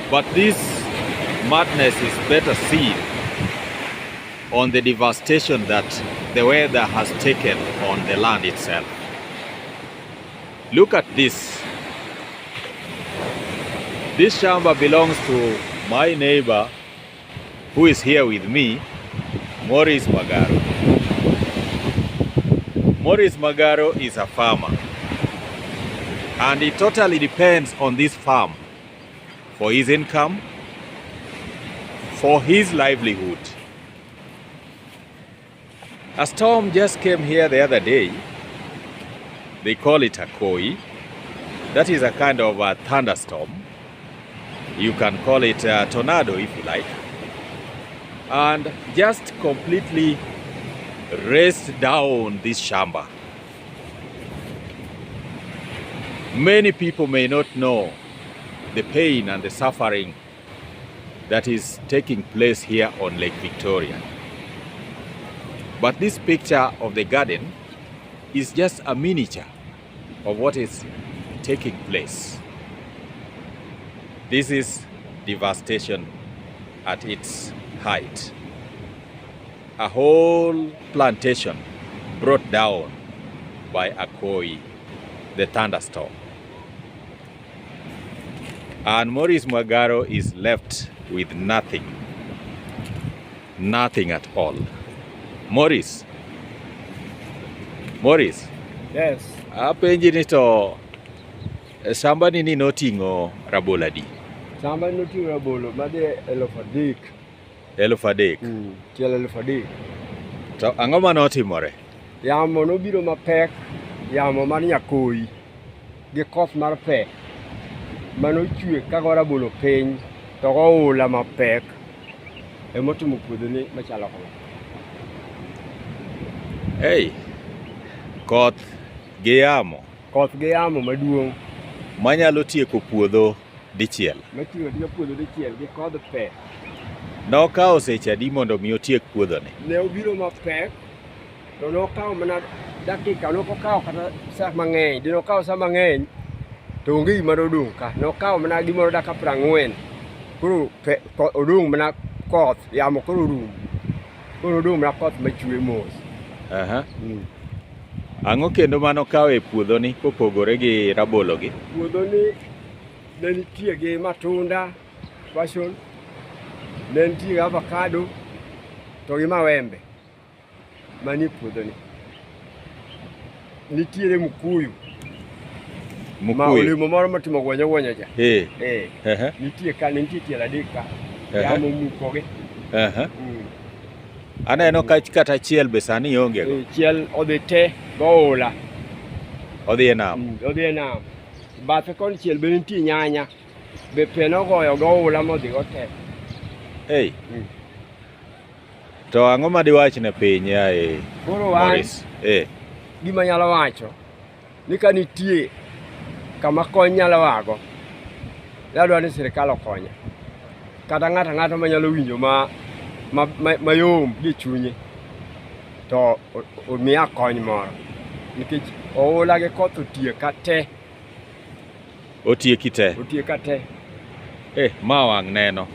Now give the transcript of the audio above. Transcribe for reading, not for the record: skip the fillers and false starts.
But this madness is better seen on the devastation that the weather has taken on the land itself. Look at this. This shamba belongs to my neighbor who is here with me, Maurice Magaro. Maurice Magaro is a farmer, and he totally depends on this farm for his income, for his livelihood. A storm just came here the other day. They call it a koi. That is a kind of a thunderstorm. You can call it a tornado if you like. And just completely raced down this shamba. Many people may not know the pain and the suffering that is taking place here on Lake Victoria. But this picture of the garden is just a miniature of what is taking place. This is devastation at its height. A whole plantation brought down by a koi, the thunderstorm. And Maurice Magaro is left with nothing. Nothing at all. Maurice. Yes. Apenji ni to shamba nini noting'o rabolo adi? Shamba noting'o rabolo madhi 3,000. 3,000. Chiel 3,000. To ang'o mane otimore? Yamo nobiro mapek, yamo mar nyakoi gi koth mar pe manochwe kago rabolo piny to goula mapek emotimo puodhoni machalo kama. Hey, koth gi yamo. Koth gi yamo maduong' Manyalo tieko puodho dichiel. matiyo tiyo puodho dichiel gi kodh pe. Nokawo seche adi mondo mi otiek puodhoni? Ne obiro mapek to nokawo mana dakika, nokawo kata saa mang'eny, di nokawo saa mang'eny to onge gima nodong' ka. Nokawo mana gimoro dakika 40. Koro odong' mana koth, yamo koro orumo. Koro odong' mana koth machwe mos. Aha. Ang'o kendo manokawo e puodhoni kopogore gi rabologi? Puodhoni ne nitie gi matunda, passion, ne nitie gi avocado to gi mawembe manie puodhoni. Nitiere mukuyu. Ma olemo moro matimo gwonyo cha. Nitie ka, nitie tielo 3 ka. Yamo mukogi. Aneno ka kata chiel be sani onge go. Chiel odhi te goula. Odhi e nam. Odhi e nam. Bathe kon chiel be nitie nyanya. Be pe nogoyo goula modhi go te. Hey. To ang'o ma diwach ne piny yae Maurice? Gima nyalo wacho ni ka nitie kama kony nyalo wago, adwaro ni sirikal okonya. Kata ng'ato manyalo winjo mayom gi chunye to omiya kony moro, nikech oula gi koth otieka te. Otieki te. Ma wang' neno.